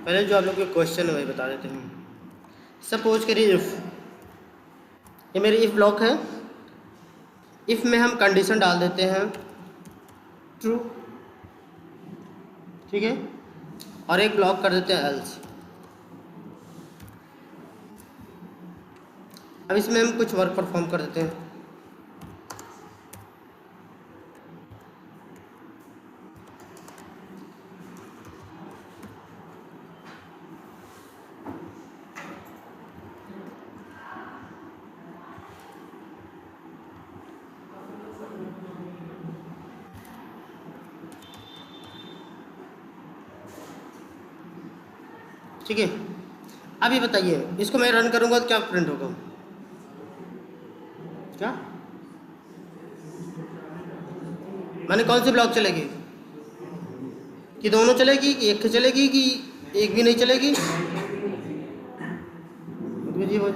पहले जो आप लोग के क्वेश्चन है वही बता देते हैं। सपोज करिए इफ़, ये मेरी इफ़ ब्लॉक है। इफ़ में हम कंडीशन डाल देते हैं ट्रू, ठीक है, और एक ब्लॉक कर देते हैं एल्स। अब इसमें हम कुछ वर्क परफॉर्म कर देते हैं। ठीक है, अब ये बताइए, इसको मैं रन करूंगा तो क्या प्रिंट होगा? क्या माने कौन सी ब्लॉक चलेगी? कि दोनों चलेगी, कि एक चलेगी, कि एक भी नहीं चलेगी? जी भाई,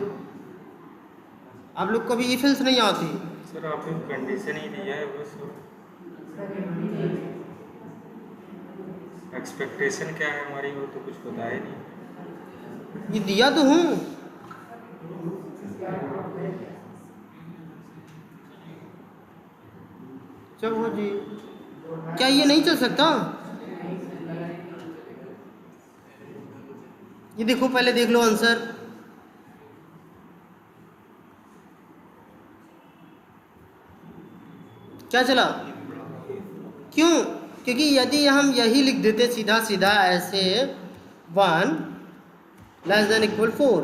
आप लोग को भी इफ एल्स नहीं आती? सर आपने कंडीशन ही दिया है बस, एक्सपेक्टेशन क्या है हमारी वो तो कुछ बताया नहीं। ये दिया तो हूँ। चलो जी, क्या ये नहीं चल सकता? ये देखो, पहले देख लो आंसर। क्या चला? क्यों? क्योंकि यदि हम यही लिख देते सीधा सीधा ऐसे 1 < 4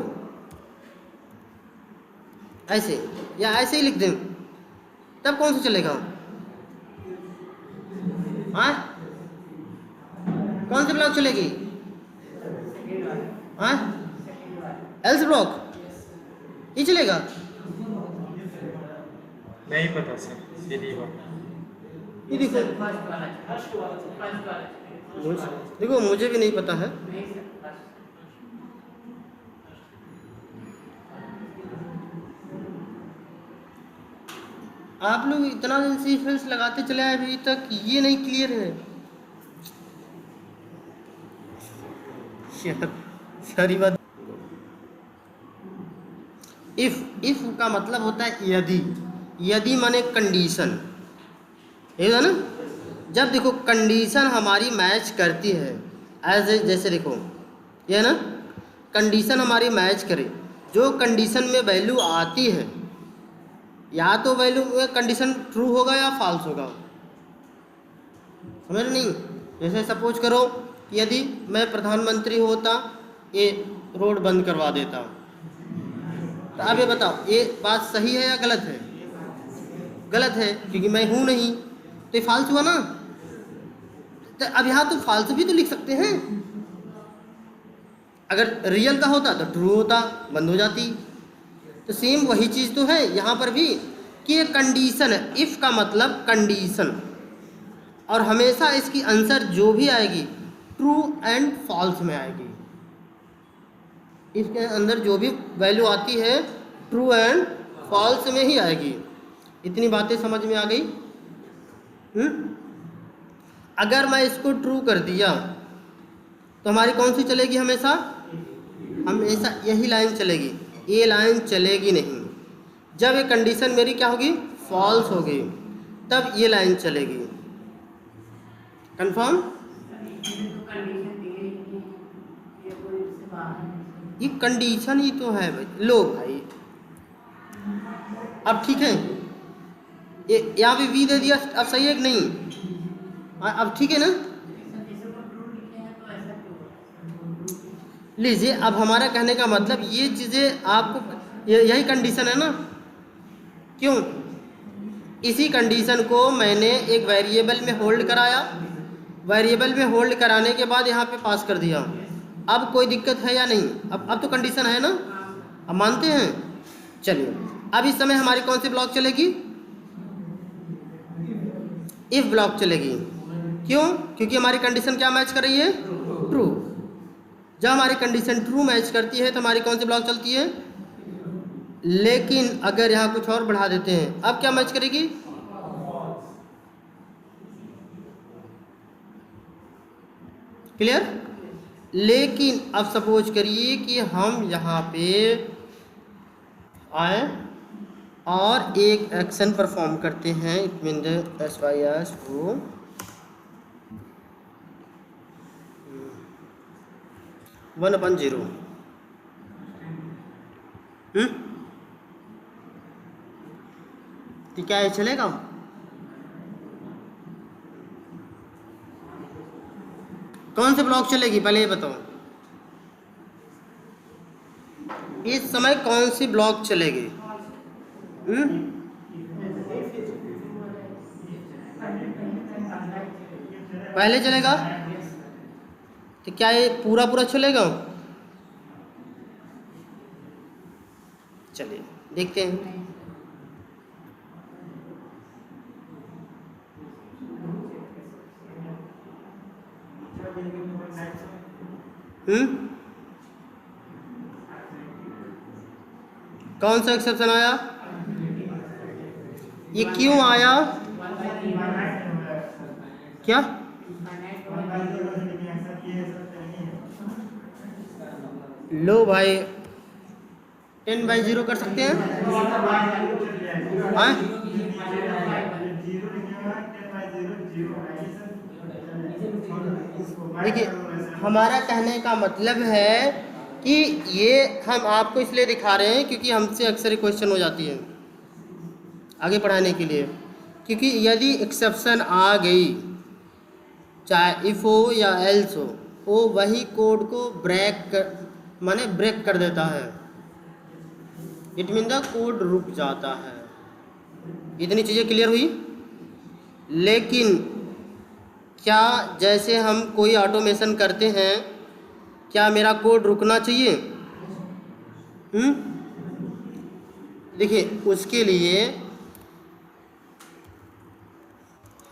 ऐसे, या ऐसे ही लिख दें, तब कौन सा चलेगा? हाँ, कौन सी ब्लॉक चलेगी? हाँ, एल्स ब्लॉक ये चलेगा? नहीं पता सर, सीधी बात। ये देखो, देखो मुझे भी नहीं पता है। आप लोग इतना दिन से इफ एल्स लगाते चले आए, अभी तक ये नहीं क्लियर है। सारी बात। इफ का मतलब होता है यदि। यदि माने कंडीशन, ये है ना। जब देखो कंडीशन हमारी मैच करती है, जैसे देखो ये है ना, कंडीशन हमारी मैच करे, जो कंडीशन में वैल्यू आती है, या तो वैल्यू में कंडीशन ट्रू होगा या फॉल्स होगा, समझ नहीं? जैसे सपोज करो, यदि मैं प्रधानमंत्री होता, ये रोड बंद करवा देता, तो अब ये बताओ, ये बात सही है या गलत है? गलत है, क्योंकि मैं हूं नहीं, तो ये फॉल्स हुआ ना। तो अब यहाँ तो फॉल्स भी तो लिख सकते हैं। अगर रियल का होता तो ट्रू होता, बंद हो जाती। तो सेम वही चीज़ तो है यहाँ पर भी, कि ये कंडीशन है। इफ़ का मतलब कंडीशन, और हमेशा इसकी आंसर जो भी आएगी ट्रू एंड फॉल्स में आएगी। इसके अंदर जो भी वैल्यू आती है ट्रू एंड फॉल्स में ही आएगी। इतनी बातें समझ में आ गई? अगर मैं इसको ट्रू कर दिया तो हमारी कौन सी चलेगी? हमेशा हमेशा यही लाइन चलेगी, ये लाइन चलेगी नहीं। जब ये कंडीशन मेरी क्या होगी? फॉल्स होगी, तब ये लाइन चलेगी। कंफर्म? ये कंडीशन ही तो है भाई। लो भाई, अब ठीक है, ये यहाँ पे वी दे दिया, अब सही है कि नहीं? अब ठीक है ना? लीजिए, अब हमारा कहने का मतलब ये चीज़ें आपको यही कंडीशन है ना। क्यों? इसी कंडीशन को मैंने एक वेरिएबल में होल्ड कराया, वेरिएबल में होल्ड कराने के बाद यहाँ पे पास कर दिया। अब कोई दिक्कत है या नहीं? अब तो कंडीशन है ना, अब मानते हैं। चलिए, अब इस समय हमारी कौन सी ब्लॉक चलेगी? इफ ब्लॉक चलेगी। क्यों? क्योंकि हमारी कंडीशन क्या मैच कर रही है? ट्रू। जब हमारी कंडीशन ट्रू मैच करती है तो हमारी कौन सी ब्लॉक चलती है? लेकिन अगर यहाँ कुछ और बढ़ा देते हैं, अब क्या मैच करेगी? क्लियर? लेकिन अब सपोज करिए कि हम यहाँ पे आए और एक एक्शन परफॉर्म करते हैं, it mean S Y S वो 1/0। तो क्या ये चलेगा? कौन से ब्लॉक चलेगी पहले ये बताओ, इस समय कौन सी ब्लॉक चलेगी? पहले चलेगा। तो क्या ये पूरा चलेगा? चलिए देखते हैं। कौन सा एक्सेप्शन आया? ये क्यों आया? क्या लो भाई 10/0 कर सकते हैं? हाँ? देखिए हमारा कहने का मतलब है कि ये हम आपको इसलिए दिखा रहे हैं क्योंकि हमसे अक्सर ये क्वेश्चन हो जाती है आगे पढ़ाने के लिए, क्योंकि यदि एक्सेप्शन आ गई चाहे इफ़ हो या एल्स हो, वो वही कोड को ब्रेक कर देता है। इट मीन द कोड रुक जाता है। इतनी चीज़ें क्लियर हुई। लेकिन क्या जैसे हम कोई ऑटोमेशन करते हैं, क्या मेरा कोड रुकना चाहिए? देखिए उसके लिए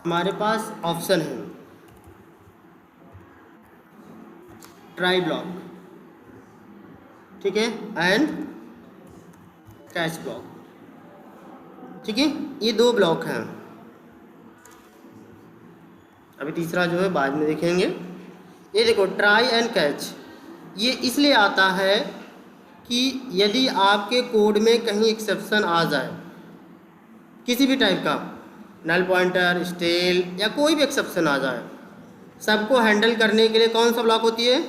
हमारे पास ऑप्शन है ट्राई ब्लॉक, ठीक है, एंड कैच ब्लॉक, ठीक है। ये दो ब्लॉक हैं। अभी तीसरा जो है बाद में देखेंगे। ये देखो ट्राई एंड कैच, ये इसलिए आता है कि यदि आपके कोड में कहीं एक्सेप्शन आ जाए किसी भी टाइप का, नल पॉइंटर, स्टेल या कोई भी एक्सेप्शन आ जाए, सबको हैंडल करने के लिए कौन सा ब्लॉक होती है?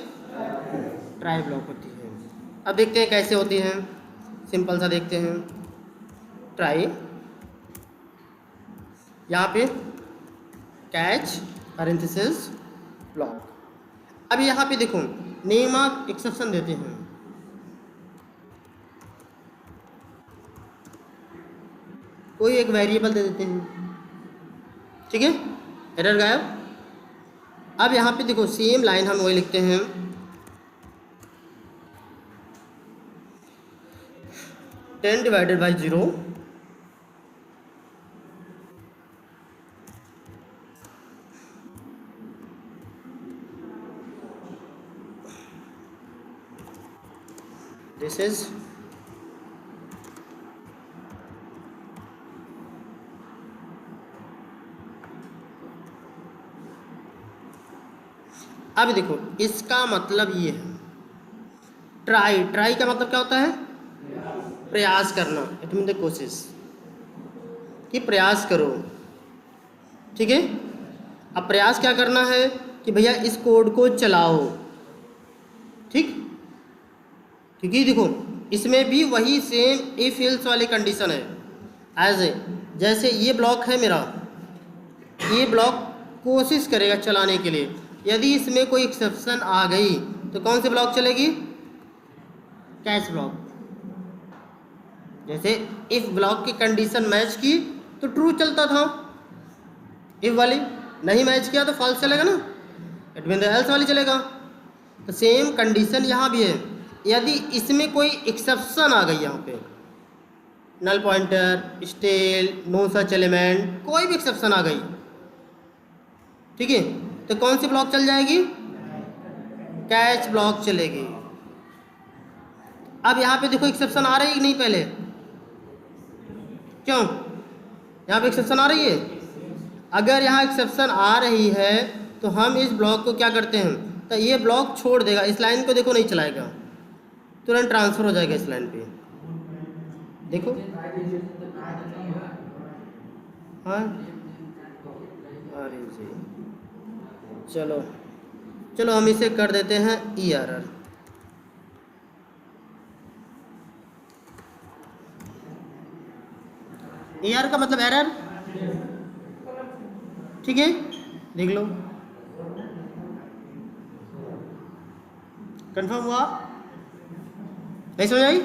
ट्राई ब्लॉक होती है। अब देखते हैं कैसे होती हैं। सिंपल सा देखते हैं। ट्राई, यहाँ पे कैच पैरेंथेसिस ब्लॉक। अब यहाँ पे देखो नेम ऑफ एक्सेप्शन देते हैं। कोई एक वेरिएबल दे देते हैं, ठीक है, एरर गायब। अब यहाँ पे देखो सेम लाइन हम वही लिखते हैं, (10/0) this is अब देखो इसका मतलब ये है ट्राई का मतलब क्या होता है? प्रयास करना। इट मीन द कोशिश, कि प्रयास करो, ठीक है। अब प्रयास क्या करना है कि भैया इस कोड को चलाओ, ठीक, क्योंकि देखो इसमें भी वही सेम इफ एल्स वाली कंडीशन है। जैसे ये ब्लॉक है मेरा, ये ब्लॉक कोशिश करेगा चलाने के लिए। यदि इसमें कोई एक्सेप्शन आ गई तो कौन सी ब्लॉक चलेगी? Catch block. जैसे इफ ब्लॉक की कंडीशन मैच की तो ट्रू चलता था, इफ वाली नहीं मैच किया तो फॉल्स चलेगा ना, इट मीन एल्स वाली चलेगा। तो सेम कंडीशन यहाँ भी है। यदि इसमें कोई एक्सेप्शन आ गई, यहाँ पे null pointer, stale, no such element, कोई भी एक्सेप्शन आ गई, ठीक है, तो कौन सी ब्लॉक चल जाएगी? कैच ब्लॉक चलेगी। अब यहाँ पे देखो एक्सेप्शन आ रही है कि नहीं? पहले क्यों यहाँ पे एक्सेप्शन आ रही है? अगर यहाँ एक्सेप्शन आ रही है तो हम इस ब्लॉक को क्या करते हैं? तो ये ब्लॉक छोड़ देगा, इस लाइन को देखो नहीं चलाएगा, तुरंत ट्रांसफ़र हो जाएगा इस लाइन पे। देखो हाँ, अरे जी, चलो चलो हम इसे कर देते हैं ERR। ERR का मतलब एरर, ठीक है, देख लो कंफर्म हुआ, नहीं समझ आई?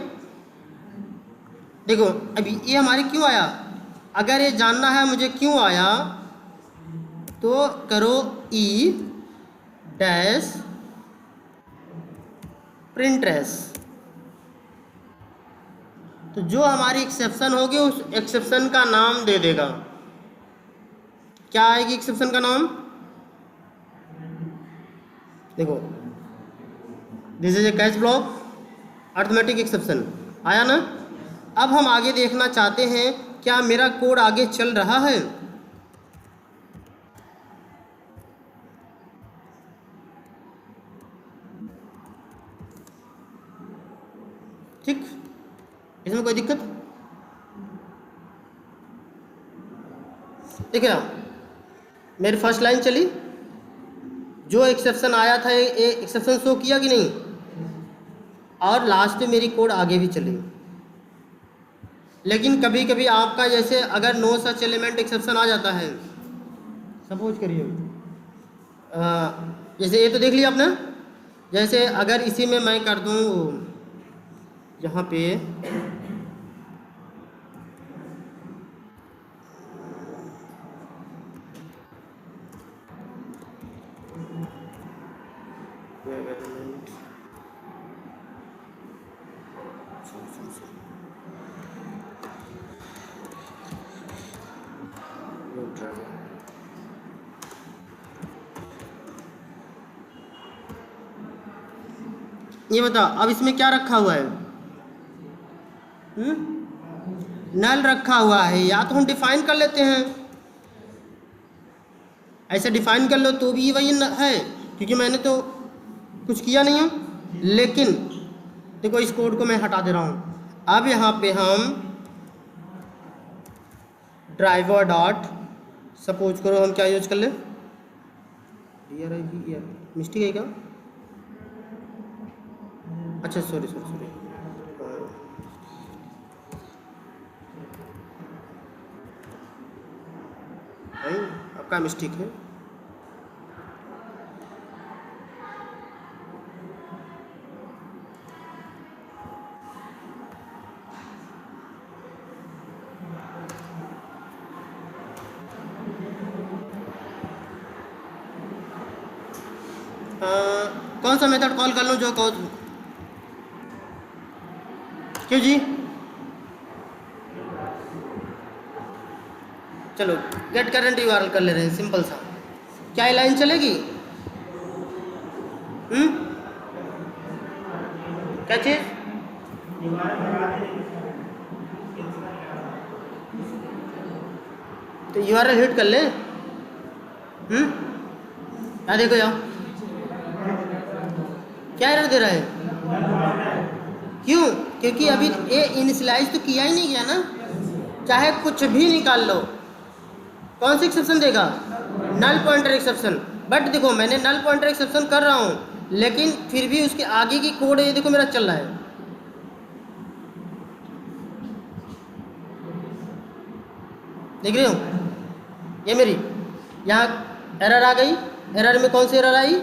देखो अभी ये हमारे क्यों आया, अगर ये जानना है मुझे क्यों आया तो करो E डैश प्रिंट्रेस, तो जो हमारी एक्सेप्शन होगी उस एक्सेप्शन का नाम दे देगा। क्या आएगी एक्सेप्शन का नाम? देखो this is a catch block arithmetic exception, आया ना। अब हम आगे देखना चाहते हैं क्या मेरा कोड आगे चल रहा है। ठीक, इसमें कोई दिक्कत? देखिए मेरी फर्स्ट लाइन चली, जो एक्सेप्शन आया था ये एक्सेप्शन शो किया कि नहीं, और लास्ट में मेरी कोड आगे भी चली। लेकिन कभी कभी आपका जैसे अगर नो सच एलिमेंट एक्सेप्शन आ जाता है, सपोज करिए जैसे ये तो देख लिया आपने, जैसे अगर इसी में मैं कर दूं यहाँ पे ये बताओ अब इसमें क्या रखा हुआ है, नल रखा हुआ है, या तो हम डिफाइन कर लेते हैं, ऐसे डिफाइन कर लो तो भी वही है क्योंकि मैंने तो कुछ किया नहीं हूँ। लेकिन देखो इस कोड को मैं हटा दे रहा हूँ, अब यहाँ पे हम ड्राइवर डॉट सपोज करो हम क्या यूज कर ले, मिस्टेक है क्या, अच्छा सॉरी सॉरी सॉरी, आपका मिस्टेक है। कौन सा मेथड कॉल कर लूँ जो कहो, क्यों जी, चलो गेट करंट यूआरएल कर ले रहे हैं, सिंपल सा। क्या ये लाइन चलेगी? क्या चीज? तो यूआरएल हिट कर ले, क्या देखो जाओ क्या एरर दे रहा है, क्यों? क्योंकि अभी ये इनिशियलाइज तो किया ही नहीं गया ना, चाहे कुछ भी निकाल लो, कौन सी एक्सेप्शन देगा? Null pointer exception. बट देखो मैंने नल पॉइंटर एक्सेप्शन कर रहा हूँ, लेकिन फिर भी उसके आगे की कोड ये देखो मेरा चल रहा है। देख रहे हो, ये मेरी यहाँ एरर आ गई। एरर में कौन सी एरर आई?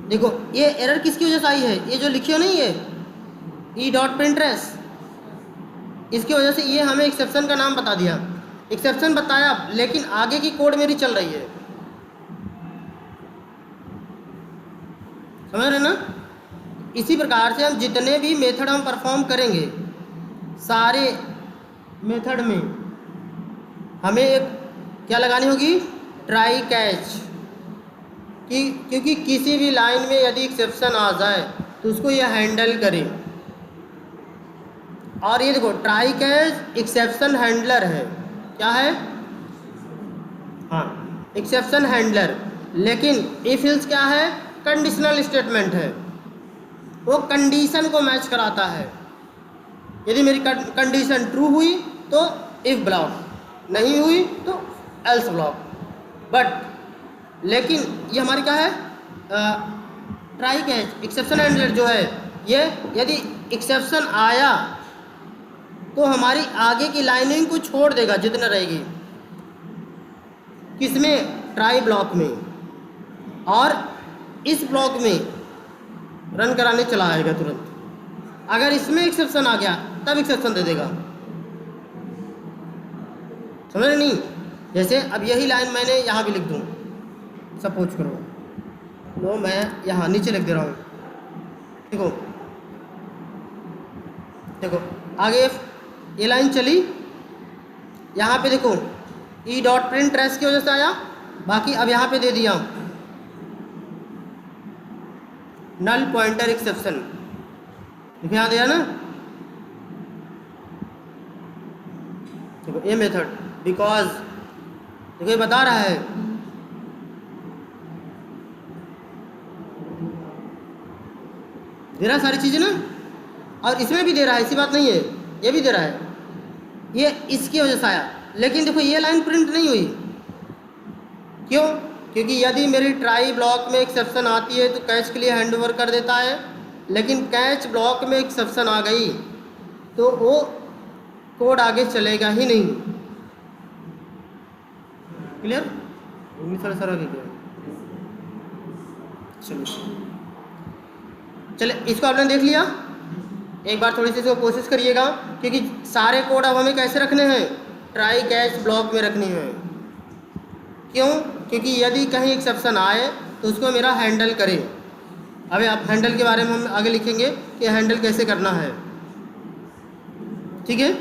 देखो ये एरर किसकी वजह से आई है, ये जो लिखी हो नहीं है ई डॉट प्रिंट्रेस, इसकी वजह से ये हमें एक्सेप्शन का नाम बता दिया, एक्सेप्शन बताया, लेकिन आगे की कोड मेरी चल रही है, समझ रहे ना। इसी प्रकार से हम जितने भी मेथड हम परफॉर्म करेंगे, सारे मेथड में हमें एक क्या लगानी होगी, ट्राई कैच, क्योंकि किसी भी लाइन में यदि एक्सेप्शन आ जाए तो उसको ये हैंडल करे। और ये देखो ट्राई कैच एक्सेप्शन हैंडलर है, क्या है? हाँ एक्सेप्शन हैंडलर। लेकिन इफ एल्स क्या है? कंडीशनल स्टेटमेंट है, वो कंडीशन को मैच कराता है। यदि मेरी कंडीशन ट्रू हुई तो इफ ब्लॉक, नहीं हुई तो एल्स ब्लॉक। बट लेकिन ये हमारी क्या है, ट्राई कैच एक्सेप्शन हैंडलर जो है, ये यदि एक्सेप्शन आया तो हमारी आगे की लाइनिंग को छोड़ देगा जितना रहेगी, किसमें, ट्राई ब्लॉक में, और इस ब्लॉक में रन कराने चला आएगा तुरंत। अगर इसमें एक्सेप्शन आ गया तब एक्सेप्शन दे देगा, समझ रहे नहीं। जैसे अब यही लाइन मैंने यहाँ भी लिख दूँ, सपोज करो, लो मैं यहाँ नीचे लिख दे रहा हूँ, देखो देखो आगे ये लाइन चली, यहाँ पे देखो ई डॉट प्रिंट ट्रेस की वजह से आया, बाकी अब यहाँ पे दे दिया नल पॉइंटर एक्सेप्शन, देखो यहाँ दिया ना, देखो ये मेथड बिकॉज, देखो ये बता रहा है दे रहा है सारी चीज़ें ना, और इसमें भी दे रहा है, ऐसी बात नहीं है, ये भी दे रहा है, ये इसकी वजह से आया। लेकिन देखो ये लाइन प्रिंट नहीं हुई, क्यों? क्योंकि यदि मेरी ट्राई ब्लॉक में एक्सेप्शन आती है तो कैच के लिए हैंड ओवर कर देता है, लेकिन कैच ब्लॉक में एक्सेप्शन आ गई तो वो कोड आगे चलेगा ही नहीं। क्लियर? सर आगे क्या, चले इसको आपने देख लिया, एक बार थोड़ी सी इसको कोशिश करिएगा, क्योंकि सारे कोड अब हमें कैसे रखने हैं, ट्राई कैच ब्लॉक में रखनी है। क्यों? क्योंकि यदि कहीं एक्सेप्शन आए तो उसको मेरा हैंडल करे। अभी आप हैंडल के बारे में हम आगे लिखेंगे कि हैंडल कैसे करना है, ठीक है।